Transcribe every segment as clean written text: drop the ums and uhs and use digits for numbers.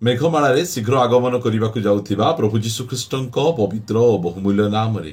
मेघमाळारे शीघ्र आगमन करने जाउथिबा प्रभु जीशुख्रीष्टଙ୍କ पवित्र और बहुमूल्य नाम रे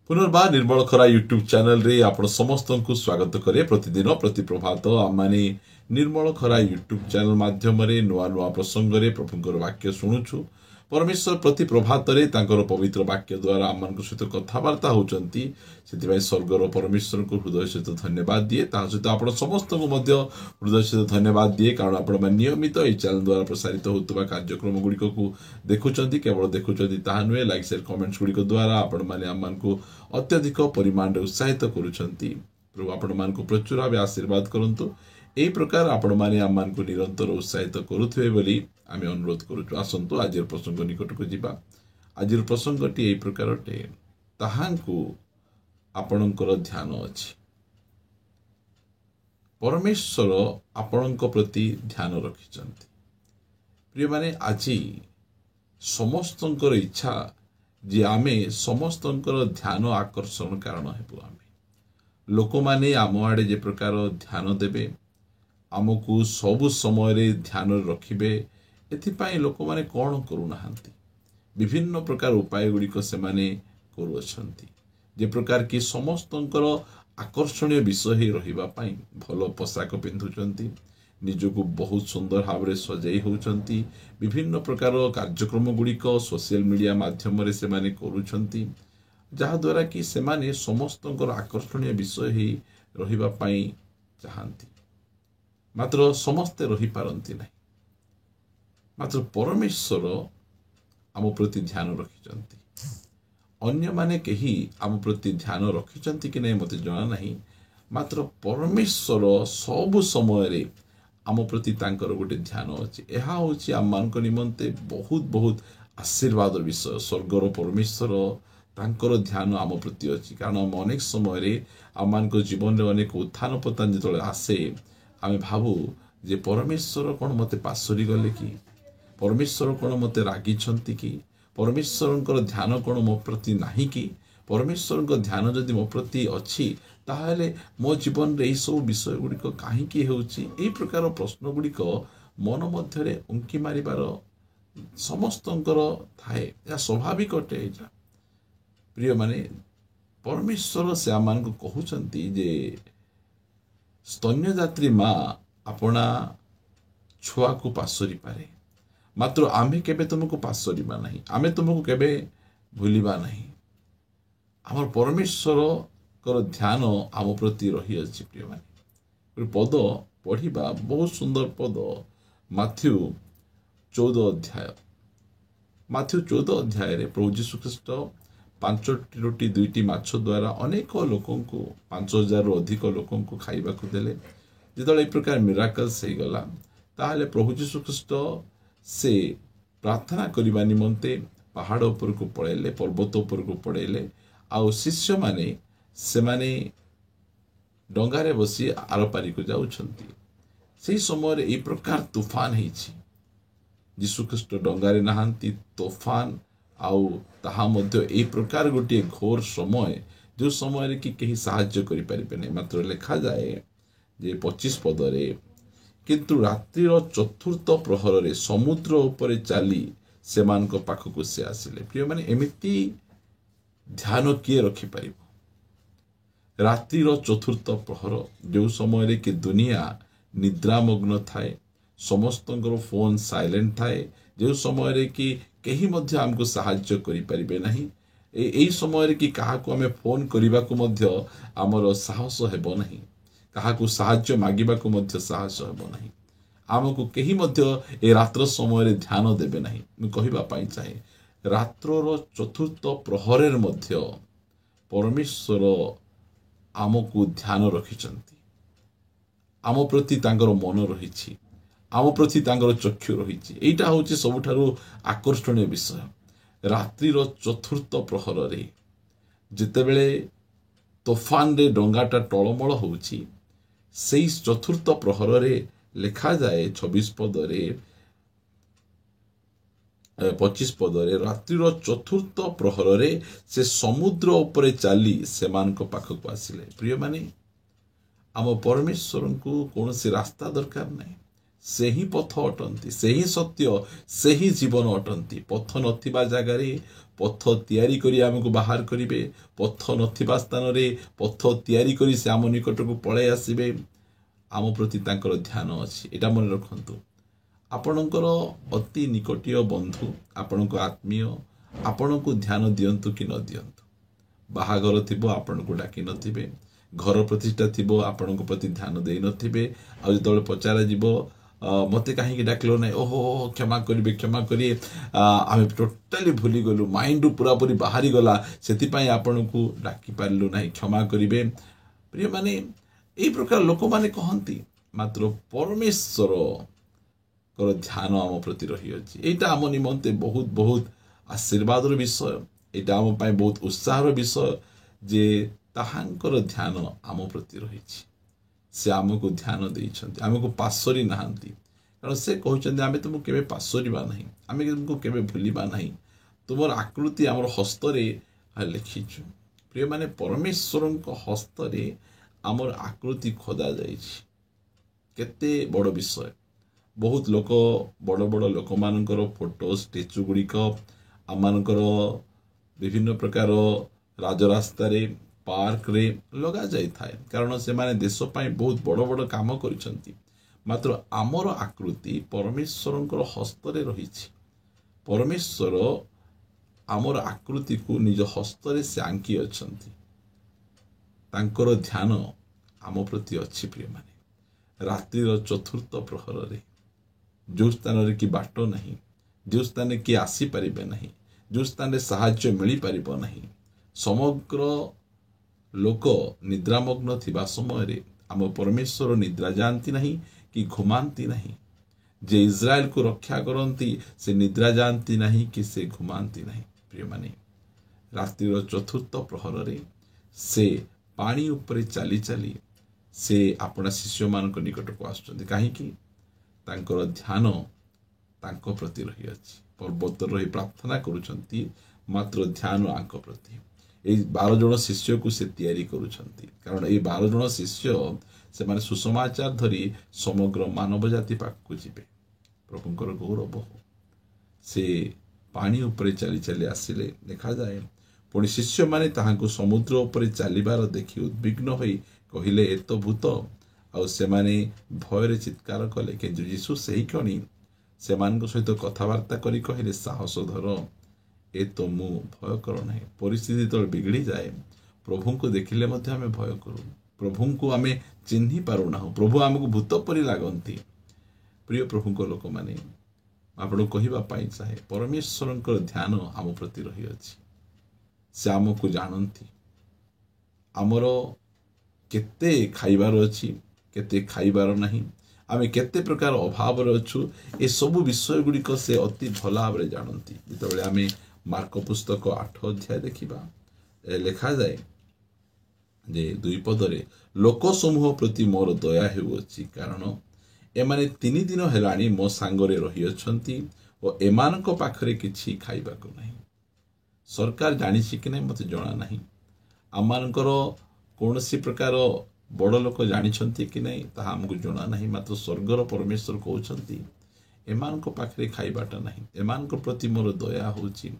पुनर्बार निर्मल खरा यूट्यूब चैनल रे आपण समस्त को स्वागत करे। प्रतिदिन प्रति प्रभात आमाने निर्मल खरा यूट्यूब चैनल माध्यम रे नुआ नुआ प्रसंग रे प्रभुंकर वाक्य शुणुछु। परमेश्वर प्रति प्रभात रे तांकर पवित्र वाक्य द्वारा आम सहित कथबार्ता होचंती। से स्वर्गर परमेश्वर को हृदय सहित धन्यवाद दिए। सहित आप समस्त को हृदय सहित धन्यवाद दिए, कारण आपण नियमित ये चैनल द्वारा प्रसारित होता कार्यक्रम गुड़िक को देखुंत। केवल देखुंत ताहा नुहे, लाइक शेयर कमेंट्स गुड़िक द्वारा आपण मैंने आम को अत्यधिक परिमाण उत्साहित करुछंती। प्रभु आपण मान को प्रचुर भाव आशीर्वाद करंतु। एई प्रकार आपण माने आमान को निरंतर उत्साहित करुथिबे बोली आमे अनुरोध करूछु। आसंतु आजिर प्रसंग निकट को जिबा। आजिर प्रसंगटी एई प्रकार अटे, ताहांकु आपणकर ध्यान अछि। परमेश्वर आपणक प्रति ध्यान रखिचंती। प्रिय माने आजि समस्तंकर इच्छा जे आमे समस्तंकर ध्यान आकर्षण कारण हेबु। आमे लोक माने आम आडे जे प्रकार ध्यान देबे, आमको सबु समय ध्यान रखिबे, एथिपाई लोक माने कौन करूनाहांती। विभिन्न प्रकार उपाय गुड़िक से माने करुअछंती, जे प्रकार कि समस्तंकर आकर्षणीय विषय ही रहिबा पाई भल पोशाक पिंधुचंती, निजको बहुत सुंदर भाव सजाई होचंती। विभिन्न प्रकार कार्यक्रम गुड़िक सोशल मीडिया माध्यम रे से माने करुछंती, जहा द्वारा कि से माने समस्तंकर आकर्षणीय विषय ही रहिबा पाई चाहंती। मात्र समस्ते रही पारंती नहीं। मात्र परमेश्वर आम प्रति ध्यान रखिचंती। अन्य माने कही आम प्रति ध्यान रखिचंती कि नहीं मते जाना नहीं। मात्र परमेश्वर सब समय रे आम प्रति तांकर गोटे ध्यान अछि। एहा होछि आम मानक निमंते बहुत बहुत आशीर्वाद विषय। स्वर्गर परमेश्वर तांकर ध्यान आम प्रति अछि, कारण हम अनेक समय रे आम मानक जीवन रे अनेक उत्थान पतन जेतले आसे, आमे भावु जे परमेश्वर कौन मते पासरी गले कि, परमेश्वर कौन मते रागी छंती कि, परमेश्वर ध्यान कौन मो प्रति नाही कि, परमेश्वर ध्यान जदि मो प्रति अछि ताहले मो जीवन रे सब विषय गुड़िक काहीकि हेउछि। एई प्रकार प्रश्न गुड़िक मन मध्यरे उंकी मारिबार समस्तंकर थाए। या स्वाभाविक अटे एजा। प्रिय माने परमेश्वर से आमान को कहउछंती जे स्तन्य जात्री माँ अपना छुआ को पासरी पारे, मात्र आमे केबे तुमको पासरीबा नहीं, आमे तुमको केबे भूलिबा नहीं। आमर परमेश्वर कर ध्यान आम प्रति रही अछि। प्रिय माने पद पढ़िबा, बहुत सुंदर पद। माथ्यू 14 अध्याय। माथ्यू 14 अध्याय रे प्रभु यीशु ख्रीष्ट 5 रोटी 2 माछ द्वारा अनेक लोकों को 5000 रु अधिक लोकों को खाइबा को देले। जितले एक प्रकार मिराकल्स हो गला, ताहले प्रभु यीशु ख्रीष्ट से प्रार्थना करबा निमंते पहाड़ ऊपर को पड़ेले, पर्वत ऊपर को पड़ेले। आउ शिष्य माने से माने डंगारे बसी आरपारी को जाउछंती। सेही समय रे ए प्रकार तूफान हेछि। यीशु ख्रीष्ट डंगारे नहांती, तूफान आउ ताहा मध्य ए प्रकार गोटे घोर समय, जो समय रे कि केही साहाय्य करि परिबे नै। मात्र लिखा जाए जे 25 पद रे, किंतु रात्रिर चतुर्थ प्रहर रे समुद्र ऊपर चाली सेमान को पाखकु से आसिले। प्रिय माने एमिति ध्यान किए रखि परिबो। रात्रिर चतुर्थ प्रहर, जो समय रे कि दुनिया निद्रामग्न थाए, समस्तंकर फोन साइलेंट थाए, जो समय रे कि केही मध्य हमको साहाय्य करि परिबे नहीं। एई समय रे कि काहाको हमें फोन करिबा को मध्य हमर साहस हेबो नहीं, काहाको साहाय्य मागिबा को मध्य साहस हेबो नहीं। आमको केही मध्य ए रात्र समय रे ध्यान देबे नहीं। मैं कहिबा पाई चाहे, रात्रर चतुर्थ प्रहरेर मध्य परमेश्वर आमको ध्यान रखिचंती। आम प्रति तांकर मन रहिछि, आम प्रति तांकर चक्षु रहिछि। एइटा होछि सबुठारु आकर्षणीय विषय। रात्रिर चतुर्थ प्रहर रे जेतेबेले तोफान रे डंगाटा टळमळ होछि, सेई चतुर्थ प्रहर रे लिखा जाए 26 पद रे 25 पद रे, रात्रिर चतुर्थ प्रहर रे से समुद्र ऊपर चाली सेमान को पाखक आसिले। प्रिय माने आम परमेश्वर को कौन सी रास्ता दरकार नहीं। से ही पथ अटंती, से ही सत्य, से ही जीवन अटंती। पथ नथिबा जगारे पथ तैयारी करी आमको बाहर करिवे, पथ नथिबा स्थान रे पथ तैयारी करी से आम निकट को पळै आसिबे। आम प्रति तांकर ध्यान अछि, एटा मन रखंतु। आपणकर अति निकटीय बंधु, आपणक आत्मीय आपणको ध्यान दियंतु कि न दियंतु। बाहागर थिबो आपणको डाकी नथिबे, घर प्रतिष्ठा थिबो आपणको प्रति ध्यान देई नथिबे। आ जतबेले पचारा जीवो मते कहीं डाकलो ना, ओहो क्षमा करिवे क्षमा करिए, आम टोटाली भूली गलु, माइंड पूरा पूरी बाहरी गला, से आपण को डाकी पार्लु ना, क्षमा करिवे। प्रिय माने यही प्रकार लोक माने कहती, मात्र परमेश्वर कर ध्यान आम प्रति रही अछि। एटा आम निमंते बहुत बहुत आशीर्वाद विषय, एटा आम पाई बहुत उत्साह विषय जे ताहांकर ध्यान आम प्रति रही। से आमको ध्यान देइछन्ति, आमको पासरी नाहंती, कारण से कहउछन्ति आमे तुमको केबे पासरीबा नहीं, आमे तुमको केबे भूलिबा नहीं, तुमर आकृति आमर हस्तरे लिखिछु। प्रिय माने परमेश्वरଙ୍କ हस्तरे आमर आकृति खोदा जाइछि। केते बड़ विषय। बहुत लोक बड़ बड़ लोक मानकर फोटो स्टेचू गुड़िक आम मानकर विभिन्न प्रकार राजरास्ता रे पार्क रे लगा जाई थाए, कारण से माने देश पाई बहुत बड़ बड़ काम करिसंती। मात्र आमर आकृति परमेश्वरଙ୍କର हस्तरे रहिछि। परमेश्वर आमर आकृति को निज हस्तरे से आंकी अछंती। तांकर ध्यान आम प्रति अछि। प्रिय माने रात्रिर चतुर्थ प्रहर रे जो स्थान रे कि बाट नहीं, जो स्थान कि आसी परिबे नहीं, जो स्थान रे साहाय्य मिली परिबो नहीं, समग्र लोक निद्रामग्न थिबा समय रे आम परमेश्वर निद्रा जानती नहीं कि घुमांती नहीं। जे इज्राएल को रक्षा करती से निद्रा जानती नहीं कि से घुमांती नहीं। प्रिय माने रात्रिर चतुर्थ प्रहर रे से पानी उपरे चली चली से अपना शिष्य मान निकट को आसुचंती। काहेकि तांकर ध्यान तांको प्रति रही अछि। पर्वत रही प्रार्थना करुचंती, मात्र ध्यान आंक प्रति। ए 12 जन शिष्य को से तैयारी करुचंती, कारण ए 12 जन शिष्य से माने सुसमाचार धरी समग्र मानव जाति पाखକୁ ଯିବେ। प्रभुଙ୍କର गौरव हो। से पानी उपरे चली चली आसिले देखा जाए। पुणी शिष्य माने ताहांको समुद्र उपरे चलिबार देखि उद्विग्न होई कहिले ए तो भूत, आ से माने भय चित्कार कले। किंतु यीशु सही क्षणी सेमानक सहित कथबार्ता करी कहिले, साहस धर, ए तो मु भय कर नहीं। परिस्थिति तो बिगड़ी जाए, प्रभु को देखिले मध्य आमे भय करू, प्रभु को आमे चिन्ही पारू ना, प्रभु आमको भूत परी लागंती। प्रिय प्रभु को लोक माने आपण कहिबा पाई चाहे, परमेश्वरଙ୍କର ध्यान आम प्रति रही अछि। से आमको जानती, आमर केते खाइबार अछि, केते खाइबार नहीं, आमे केते प्रकार अभाव रे अछु, ए सब विषय गुड़िक से अति भला भाव रे जानती। जेतबेले आमे मार्क पुस्तक 8 अध्याय देखिबा, लिखा जाए जे 2 पदरे, लोक समूह प्रति मोर दया हेउछि, कारण एमाने 3 दिन हेलाणी मो सांगरे रही अछंती और एमानक पाखरे किछि खाइबाको नहीं। सरकार जानिछि कि नहीं मते जणा नहीं, आमानकर कोनसी प्रकार बड़ लोक जानिछंती कि नहीं ताहा हमको जणा नहीं। मात्र स्वर्गर परमेश्वर कहउछंती एमानक पाखरे खाइबाटा नहीं, एमानक प्रति मोर दया होछि।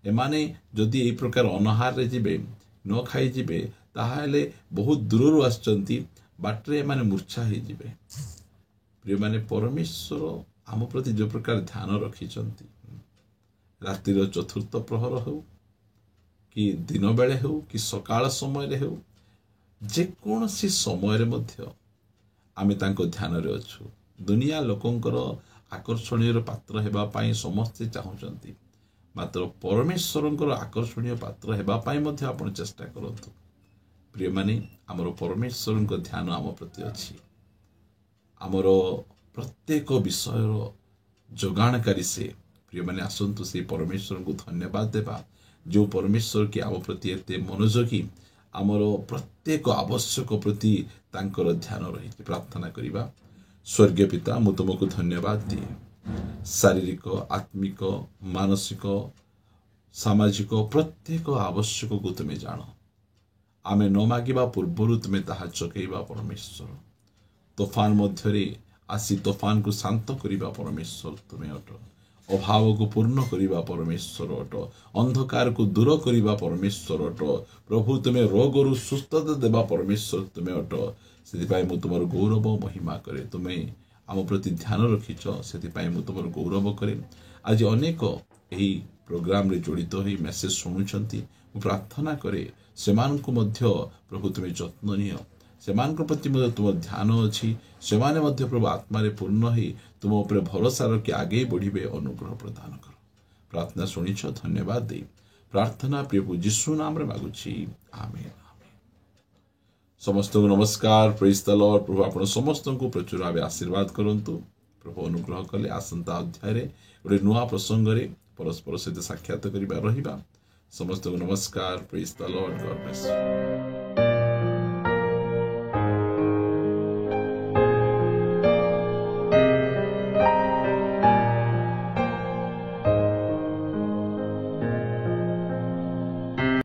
एमाने जदि ए प्रकार अनहार रे जिबे, न खाई जिबे, ताहाले बहुत दूररु आछंती, बाटरे एमाने मूर्छा हे जिबे। प्रिय माने परमेश्वर आम प्रति जो प्रकार ध्यान रखिछंती, रात्रिर चतुर्थ प्रहर हो कि दिन बेले हो कि सकाळ समय रे हो, जे कोनसी समय रे मध्य आमे तांको ध्यान रे अछु। दुनिया लोकंकर आकर्षणीय पात्र हेबा पाई समस्ते चाहुचंती, मात्र परमेश्वरंकर आकर्षणीय पात्र हेबा पाई मध्य आपण चेष्टा करंतु। प्रिय माने हमर परमेश्वरंकर ध्यान आम प्रति अछि। आमर प्रत्येक विषयर जोगाणकारी से। प्रिय माने आसंतु से परमेश्वर को धन्यवाद देबा, जो परमेश्वर की आम प्रति एते मनोयोगी, आमर प्रत्येक आवश्यक प्रति तांकर ध्यान रही। प्रार्थना करिबा। स्वर्गीय पिता, मु तुमको धन्यवाद दिए। शारीरिक, आत्मिक, मानसिक, सामाजिक प्रत्येक आवश्यक को तुम्हें जान। आमे न मागिबा पूर्वरु तुम्हें ताहा चकेइबा परमेश्वर। तोफान मध्यरे आसी तोफान को शांत करिबा परमेश्वर तुमे अट अभाव को पूर्ण करिबा परमेश्वर अट अंधकार को दूर करिबा परमेश्वर अट प्रभु तुमे रोगरु सुस्थता देबा परमेश्वर तुमे अट से मु तुमर गौरव महिमा करे तुमे आम प्रति ध्यान रखिच से मु तुमर गौरव करे आज अनेक यही प्रोग्राम रे जड़ित हो मेसेज शुणुंट प्रार्थना करे सेमानकु मध्य प्रभु तुमे जत्न नियो सेमानक प्रति तुम ध्यान अच्छी से प्रभु आत्मारे पूर्ण ही तुम उपर भरोसा रखी आगे बढ़े अनुग्रह प्रदान कर प्रार्थना शुणिछ धन्यवाद दे प्रार्थना प्रभु यीशु नाम रे मागुछि आमेन समस्त को नमस्कार प्रेज द लॉर्ड प्रभु आपण समस्त को प्रचुर भाव आशीर्वाद करंतु प्रभु अनुग्रह कले आसंता अध्याय रे गोटे नुआ प्रसंग रे परस्पर सहित साक्षात करिबा रहिबा समस्त को नमस्कार praise the Lord God bless you.